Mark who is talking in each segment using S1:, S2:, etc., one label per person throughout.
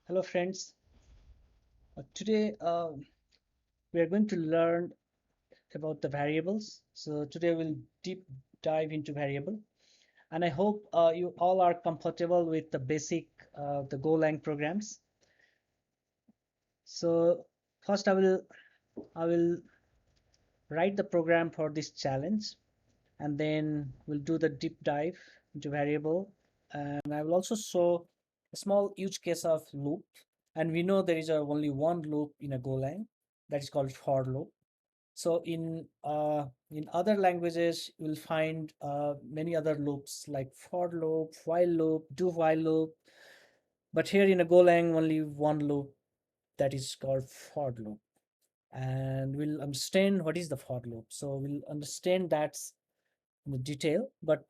S1: Hello friends. Today we are going to learn about the variables. So today we'll deep dive into variable, and I hope you all are comfortable with the basic the Golang programs. So first I will write the program for this challenge, and then we'll do the deep dive into variable, and I will also show a small use case of loop. And we know there is only one loop in a Golang, that is called for loop. So in other languages, you'll find many other loops like for loop, while loop, do while loop. But here in a Golang, only one loop, that is called for loop. And we'll understand what is the for loop. So we'll understand that in the detail. But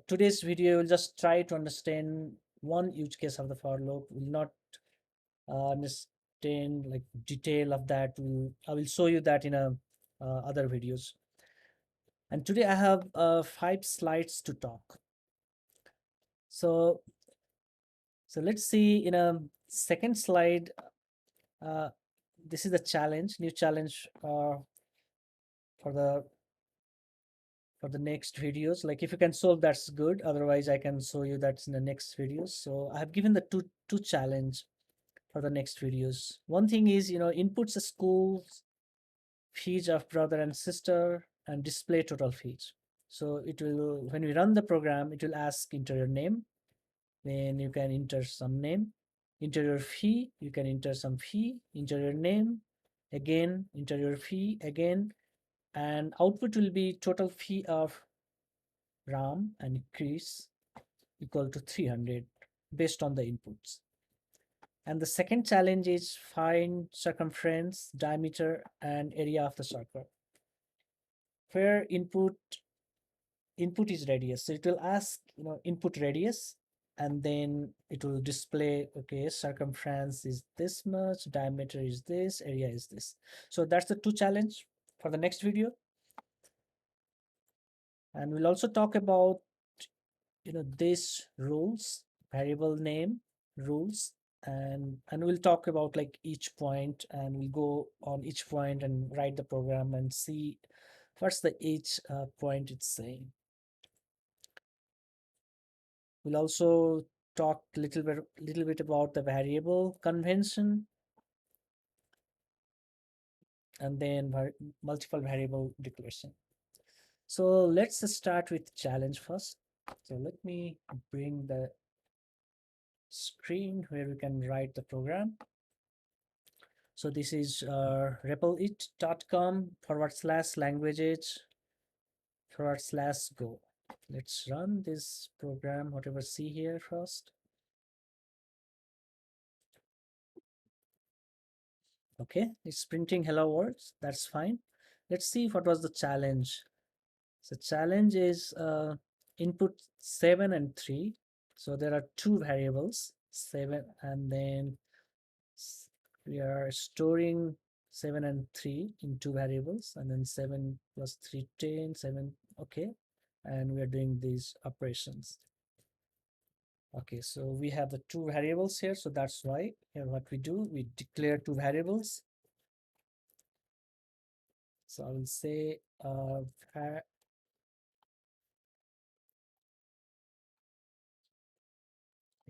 S1: today's video will just try to understand one use case of the for loop. Will not understand like detail of that. I will show you that in a other videos. And today I have 5 slides to talk. So so let's see in a second slide. Uh, this is the challenge, new challenge for the next videos. Like if you can solve, that's good. Otherwise, I can show you that's in the next videos. So I have given the two challenge for the next videos. One thing is, inputs the school fees of brother and sister and display total fees. So it will, when we run the program, it will ask enter your name, then you can enter some name, enter your fee, you can enter some fee, enter your name, again, enter your fee again, and output will be total fee of Ram and Chris equal to 300 based on the inputs. And the second challenge is find circumference, diameter, and area of the circle. Where input is radius, so it will ask input radius, and then it will display, okay, circumference is this much, diameter is this, area is this. So that's the two challenge for the next video. And we'll also talk about these rules, variable name rules, and we'll talk about like each point, and we'll go on each point and write the program and see what's the each point it's saying. We'll also talk little bit about the variable convention, and then multiple variable declaration. So let's start with challenge first. So let me bring the screen where we can write the program. So this is replit.com/languages/go. Let's run this program, whatever see here first. Okay, it's printing hello world. That's fine. Let's see what was the challenge. So challenge is input 7 and 3. So there are two variables, 7, and then we are storing 7 and 3 in two variables, and then 7 plus 3 10, 7. Okay, and we are doing these operations. Okay, so we have the two variables here, so that's why here what we do, we declare two variables. So I will say I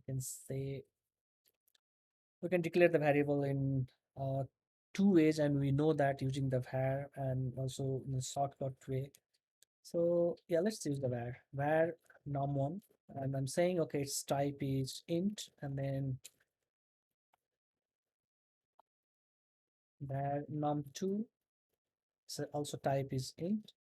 S1: can say we can declare the variable in uh, two ways, and we know that using the var and also in a shortcut way. So yeah, let's use the var num1, and I'm saying okay, its type is int, and then var num2, so also type is int.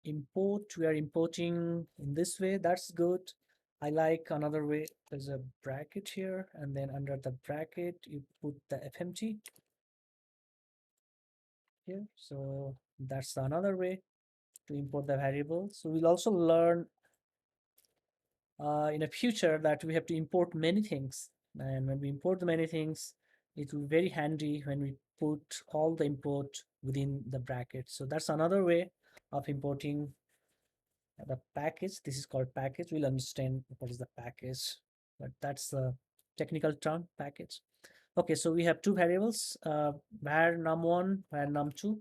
S1: Import, we are importing in this way, that's good. I like another way, there's a bracket here, and then under the bracket you put the fmt here. So that's another way to import the variable. So we'll also learn in the future that we have to import many things, and when we import many things, it will be very handy when we put all the import within the bracket. So that's another way of importing the package. This is called package. We'll understand what is the package but that's the technical term package. Okay, so we have two variables, var num1, var num2,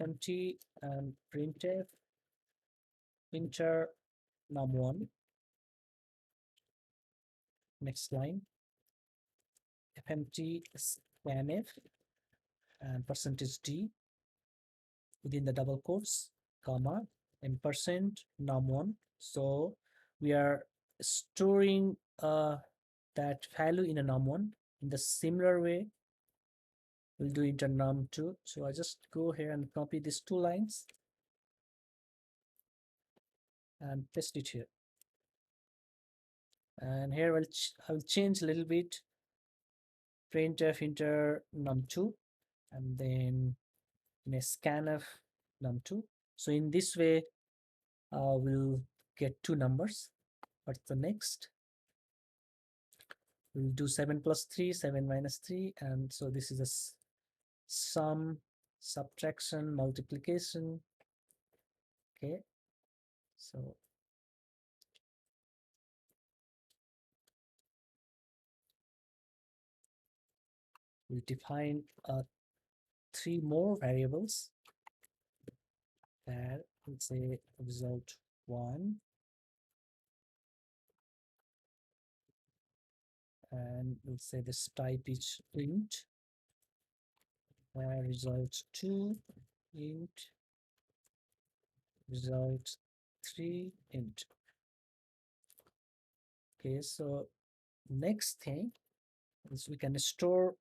S1: empty, and printf enter num1. Next line, fmt scanf and percentage d within the double quotes, comma, ampersand num1. So we are storing that value in a num1. In the similar way, we'll do it in num2. So I just go here and copy these two lines and paste it here. And here I will change a little bit, printf enter num2, and then in a scanf num2. So in this way, we'll get two numbers. What's the next? We'll do 7 plus 3, 7 minus 3, and so this is a sum, subtraction, multiplication. Okay, so we'll define three more variables that we'll say result 1, and we'll say this type is int, result 2 int, result 3 int. Okay, so next thing is we can store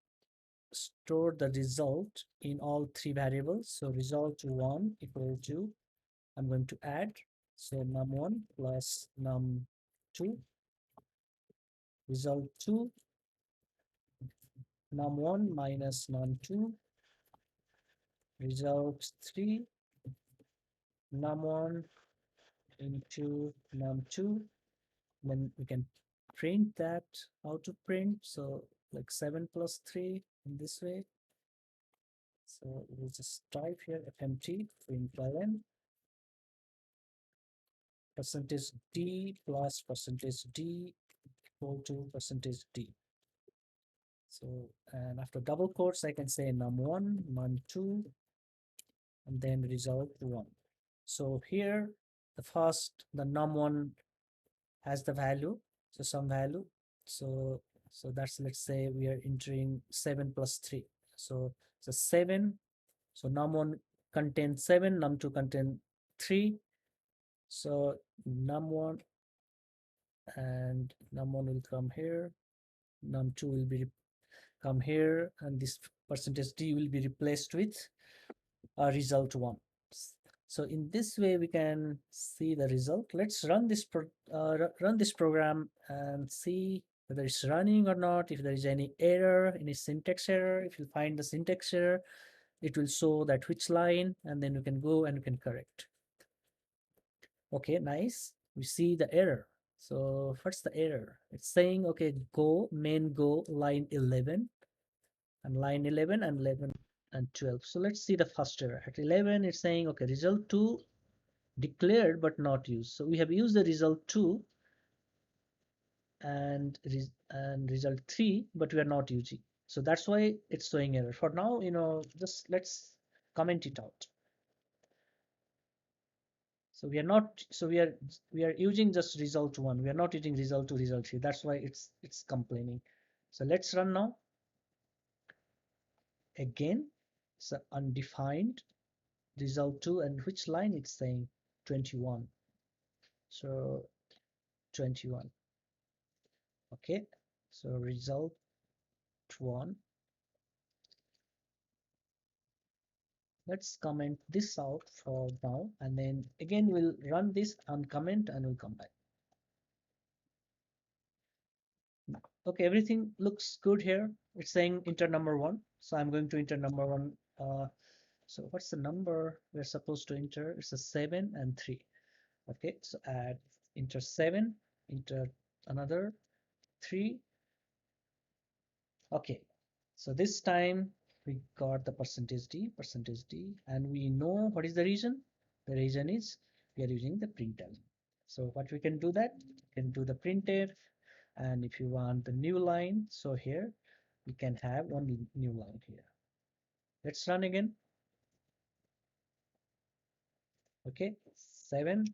S1: the result in all three variables. So result 1 equal to, I'm going to add, so num1 plus num2, result 2 num1 minus num2, result 3 num1 into num2. Then we can print that, how to print, so like 7 plus 3 in this way. So we'll just type here fmt print ln percentage d plus percentage d equal to percentage d. So, and after double quotes, I can say num1, num2, and then result 1. So here, the num1 has the value, so some value. So that's, let's say we are entering 7 plus 3. So 7. So num1 contains 7, num2 contains 3. So num1 and num1 will come here, num2 will be come here, and this percentage d will be replaced with result 1. So in this way we can see the result. Let's run this run this program and see whether it's running or not. If there is any error, any syntax error, if you find the syntax error, it will show that which line, and then you can go and you can correct. Okay, nice. We see the error. So what's the error? It's saying, okay, go main go line 11 and line 11 and 11 and 12. So let's see the first error. At 11, it's saying, okay, result 2 declared but not used. So we have used the result 2 and result 3, but we are not using. So that's why it's showing error. For now, just let's comment it out. So we are not, so we are using just result 1. We are not using result 2, result 3. That's why it's complaining. So let's run now. Again, it's undefined result 2, and which line it's saying 21. So 21. Okay, so result 1. Let's comment this out for now, and then again we'll run this uncomment and we'll come back. Okay, everything looks good here. It's saying enter number 1, so I'm going to enter number 1. So what's the number we're supposed to enter? It's a 7 and 3. Okay, so add enter 7, enter another 3. Okay, so this time we got the percentage D, and we know what is the reason. The reason is we are using the println. So what we can do that, we can do the printf, and if you want the new line, so here we can have one new line here. Let's run again. Okay, 7,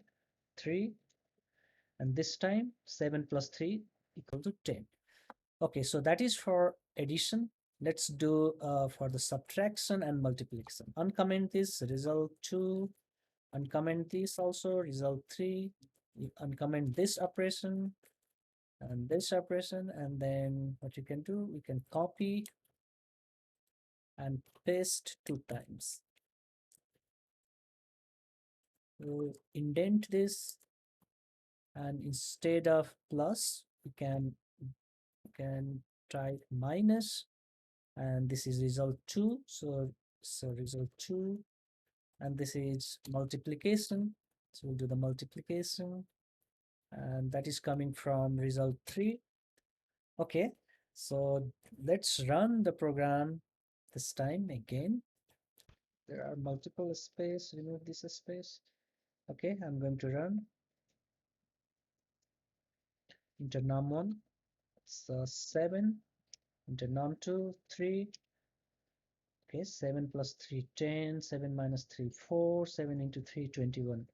S1: 3, and this time 7 plus 3 equal to 10. Okay, so that is for addition. Let's do for the subtraction and multiplication. Uncomment this, result 2. Uncomment this also, result 3. You uncomment this operation and this operation, and then what you can do, we can copy and paste 2 times. We'll indent this, and instead of plus, we can type minus, and this is result 2. So result 2, and this is multiplication. So we'll do the multiplication, and that is coming from result 3. Okay, so let's run the program this time again. There are multiple space, remove this space. Okay, I'm going to run into num1. So 7 into num2, 3. Okay, 7 plus 3, 10, 7 minus 3, 4, 7 into 3, 21.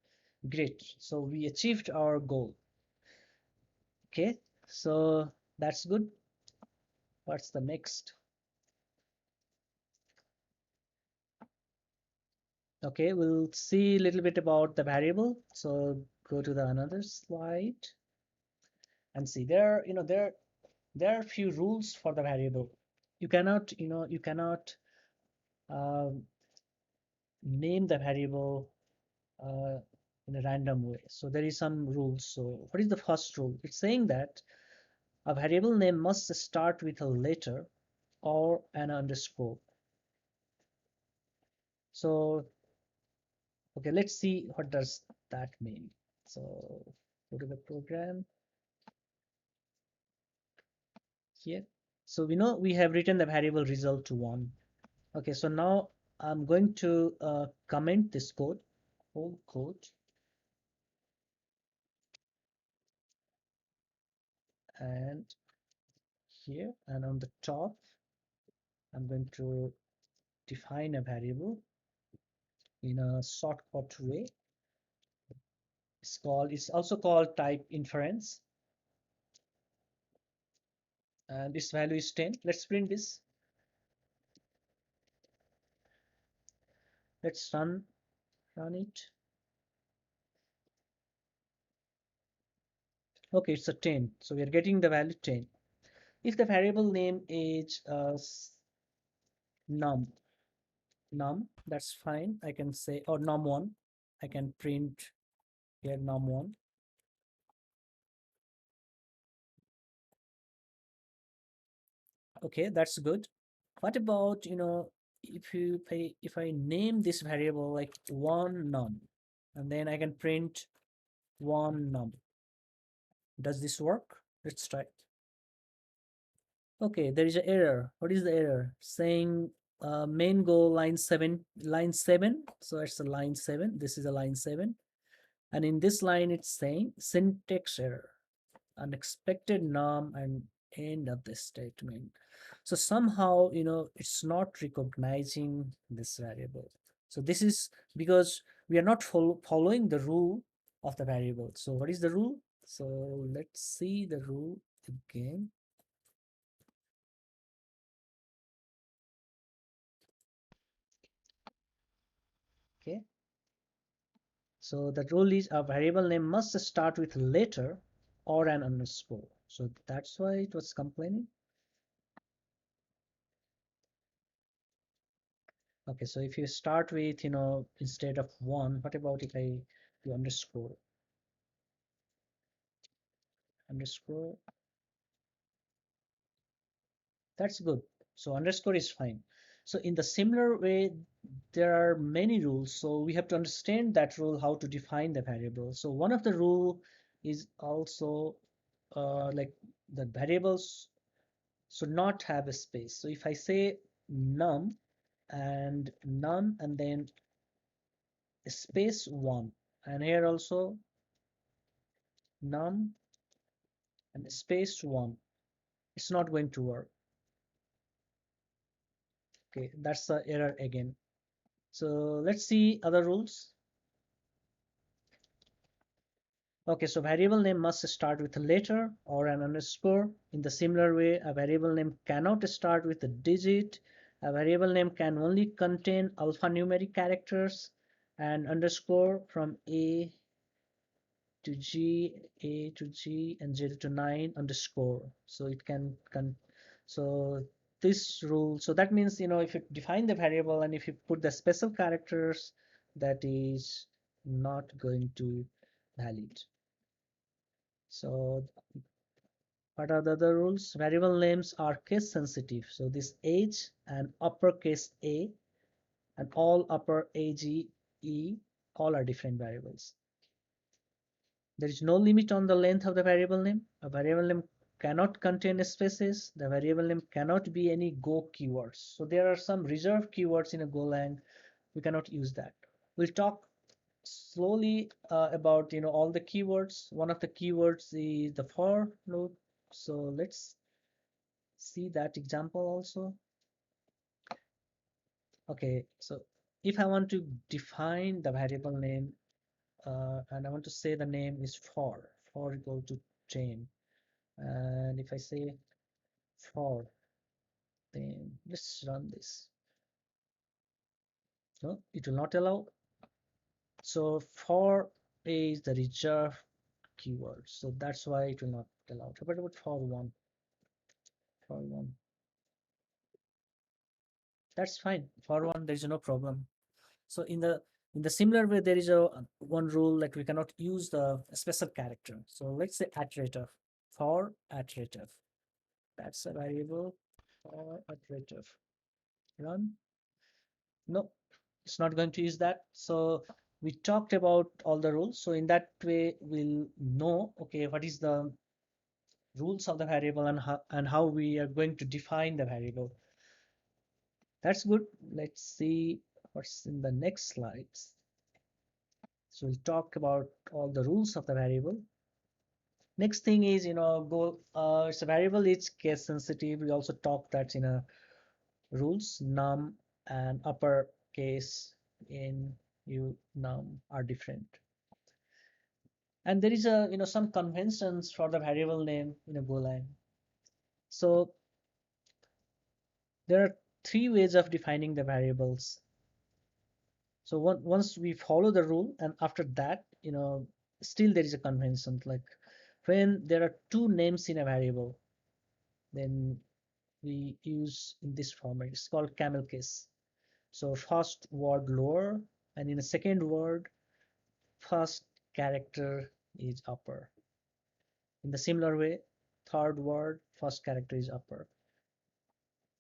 S1: Great, so we achieved our goal. Okay, so that's good. What's the next? Okay, we'll see a little bit about the variable. So go to the another slide and see there, there are few rules for the variable. You cannot um, name the variable uh, in a random way. So there is some rules. So what is the first rule? It's saying that a variable name must start with a letter or an underscore. So, okay, let's see what does that mean. So go to the program here. So we know we have written the variable result to 1. Okay, so now I'm going to comment this code, whole code, and here, and on the top, I'm going to define a variable in a shortcut way. It's also called type inference, and this value is 10. Let's print this. Let's run it. Okay, it's a 10. So we are getting the value 10. If the variable name is num, that's fine. I can say, or num1. I can print here num1. Okay, that's good. What about, if I name this variable like one num, and then I can print one num. Does this work? Let's try it. Okay, there is an error. What is the error? Saying main goal line 7. So it's a line 7. This is a line 7. And in this line, it's saying syntax error, unexpected num, and end of the statement. So somehow, it's not recognizing this variable. So this is because we are not following the rule of the variable. So what is the rule? So let's see the rule again. Okay. So the rule is a variable name must start with a letter or an underscore. So that's why it was complaining. Okay, so if you start with, instead of 1, what about if I do underscore? Underscore. That's good. So underscore is fine. So in the similar way, there are many rules. So we have to understand that rule, how to define the variable. So one of the rule is also like the variables should not have a space. So if I say num and num and then space 1, and here also num and space 1. It's not going to work. Okay, that's the error again. So let's see other rules. Okay, so variable name must start with a letter or an underscore. In the similar way, a variable name cannot start with a digit. A variable name can only contain alphanumeric characters and underscore from A to G, A to G, and 0 to 9 underscore. So it can so this rule, so that means, if you define the variable and if you put the special characters, that is not going to valid. So what are the other rules? Variable names are case sensitive. So this H and uppercase A and all upper AG, E, all are different variables. There is no limit on the length of the variable name. A variable name cannot contain spaces. The variable name cannot be any Go keywords. So there are some reserved keywords in a Golang. We cannot use that. We'll talk slowly about all the keywords. One of the keywords is the for loop. So let's see that example also. Okay, so if I want to define the variable name and I want to say the name is for equal to 10, and if I say for, then let's run this. No, it will not allow. So for is the reserved keyword, so that's why it will not allow. But about for one, that's fine. For one, there is no problem. So in the similar way, there is a one rule, like we cannot use the special character. So let's say iterative, for iterative. That's a variable for iterative. Run. No, it's not going to use that. So we talked about all the rules. So in that way, we'll know, okay, what is the rules of the variable and how we are going to define the variable. That's good. Let's see what's in the next slides. So we'll talk about all the rules of the variable. Next thing is, it's a variable, it's case sensitive. We also talked that in a rules, num and uppercase in you num are different. And there is some conventions for the variable name in a Golang. So there are three ways of defining the variables. So once we follow the rule, and after that, still there is a convention. Like when there are two names in a variable, then we use in this format. It's called camel case. So first word lower, and in a second word, first character is upper. In the similar way, third word, first character is upper.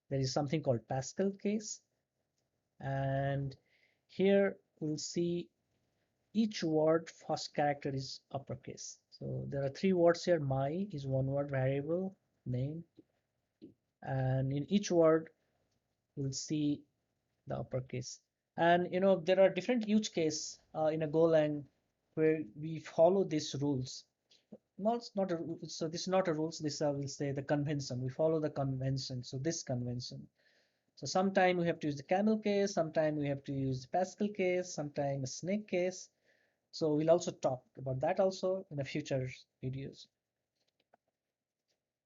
S1: There is something called Pascal case, and here we'll see each word first character is uppercase. So there are three words here. My is one word variable name, and in each word we'll see the uppercase. And there are different use case in a Golang where we follow these rules. Not a, so this is not a rules. This I will say the convention. We follow the convention. So this convention. So sometime we have to use the camel case. Sometime we have to use the Pascal case. Sometime a snake case. So we'll also talk about that also in the future videos.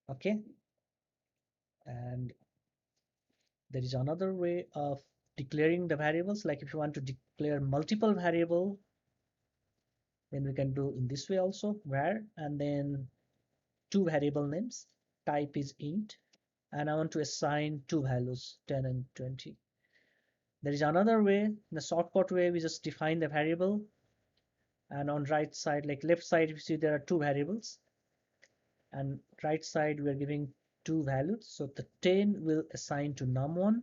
S1: Okay. And there is another way of declaring the variables. Like if you want to declare multiple variable, then we can do in this way also, var, and then two variable names. Type is int, and I want to assign two values, 10 and 20. There is another way, the shortcut way, we just define the variable, and on right side, like left side, you see there are two variables, and right side we are giving two values. So the 10 will assign to num1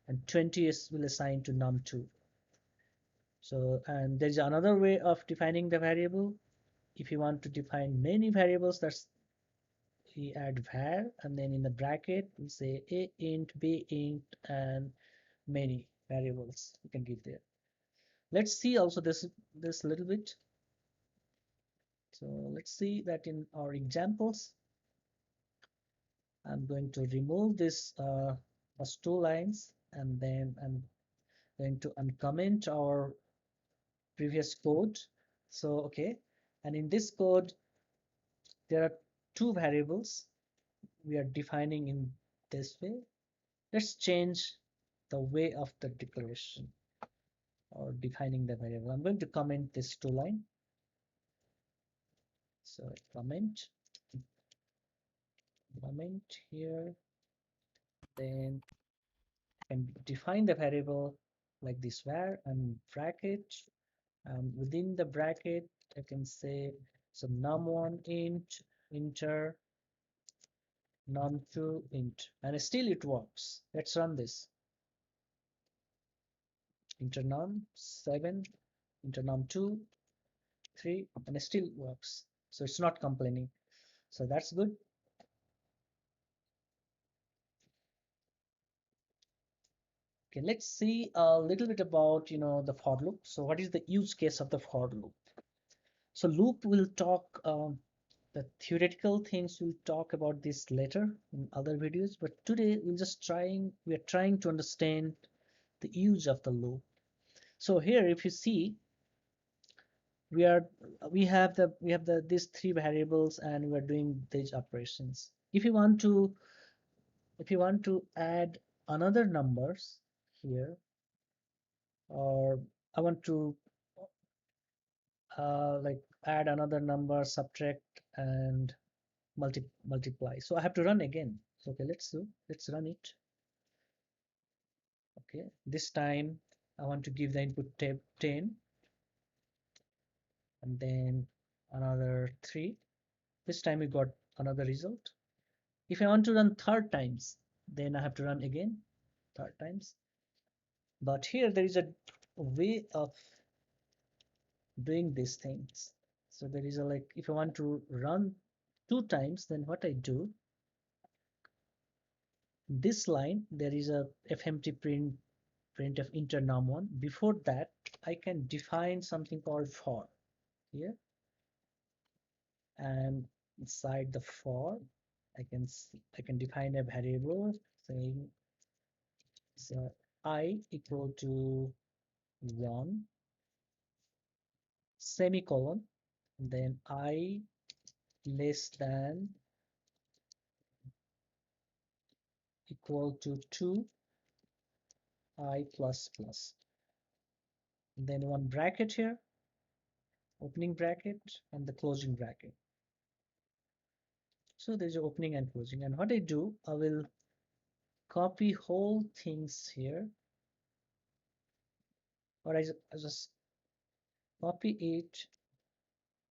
S1: and 20 will assign to num2. So, and there is another way of defining the variable. If you want to define many variables, that's we add var, and then in the bracket we say a int, b int, and many variables you can give there. Let's see also this little bit. So let's see that in our examples. I'm going to remove this first two lines, and then I'm going to uncomment our previous code. So, okay. And in this code, there are two variables we are defining in this way. Let's change the way of the declaration or defining the variable. I'm going to comment this two line. So comment here, then I can define the variable like this var and bracket. Within the bracket, I can say so num1 int, inter, num2 int, and still it works. Let's run this. Inter num7, inter num2, 3, and it still works. So it's not complaining. So that's good. Okay, let's see a little bit about the for loop. So what is the use case of the for loop? So loop will talk the theoretical things we'll talk about this later in other videos, but today we are trying to understand the use of the loop. So here if you see we are we have the these three variables and we are doing these operations. If you want to add another numbers here, or I want to like add another number, subtract and multiply. So I have to run again. So okay, let's run it. Okay, this time I want to give the input tab 10 and then another 3. This time we got another result. If I want to run third times, then I have to run again third times. But here there is a way of doing these things. So there is a like if I want to run two times, then what I do, this line there is a fmt print of inter num1. Before that, I can define something called for here, and inside the for, I can define a variable saying so I equal to 1 semicolon, then I less than equal to 2 I plus plus, then one bracket here, opening bracket and the closing bracket. So there's your opening and closing, and what I do, I will copy whole things here, or I just copy it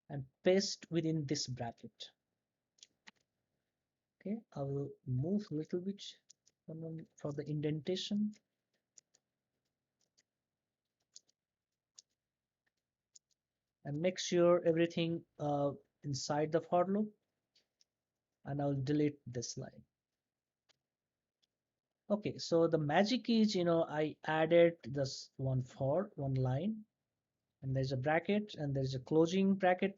S1: and paste within this bracket. Okay, I will move a little bit for the indentation. And make sure everything inside the for loop, and I'll delete this line. Okay, so the magic is, I added this one line, and there's a bracket and there's a closing bracket,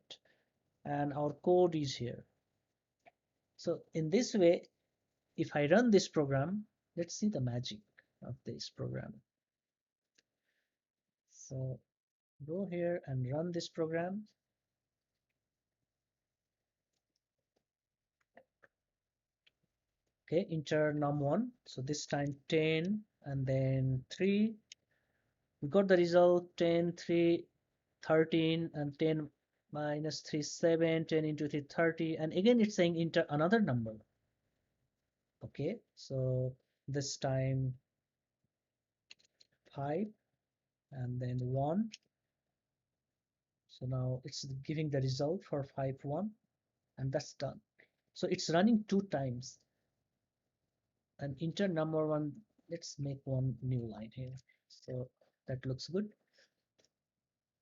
S1: and our code is here. So in this way, if I run this program, let's see the magic of this program. So go here and run this program. Okay, enter num1. So this time 10 and then 3. We got the result 10, 3, 13, and 10 minus 3, 7, 10 into 3, 30. And again, it's saying enter another number. Okay, so this time 5 and then 1. So now it's giving the result for 5, 1, and that's done. So it's running two times. And enter number 1, let's make one new line here. So that looks good.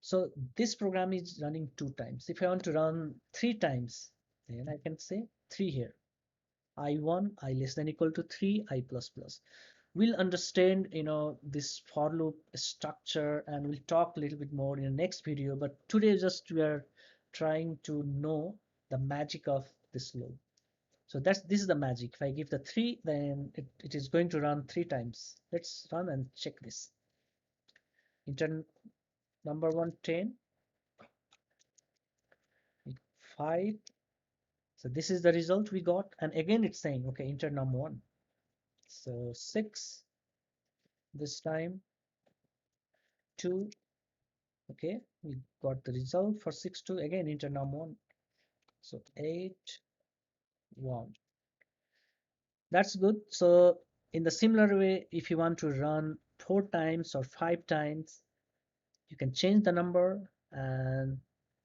S1: So this program is running two times. If I want to run three times, then I can say 3 here. I1, I less than equal to 3, I plus plus. We'll understand, this for loop structure, and we'll talk a little bit more in the next video. But today just we are trying to know the magic of this loop. So this is the magic. If I give the 3, then it is going to run 3 times. Let's run and check this. Enter number 1, 10, 5. So this is the result we got. And again, it's saying, okay, enter number 1. So 6 this time, 2. Okay, we got the result for 6, 2. Again, enter number 1. So 8, 1. That's good. So in the similar way, if you want to run 4 times or 5 times, you can change the number and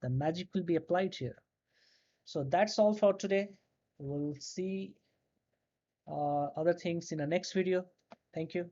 S1: the magic will be applied here. So that's all for today. We'll see other things in the next video. Thank you.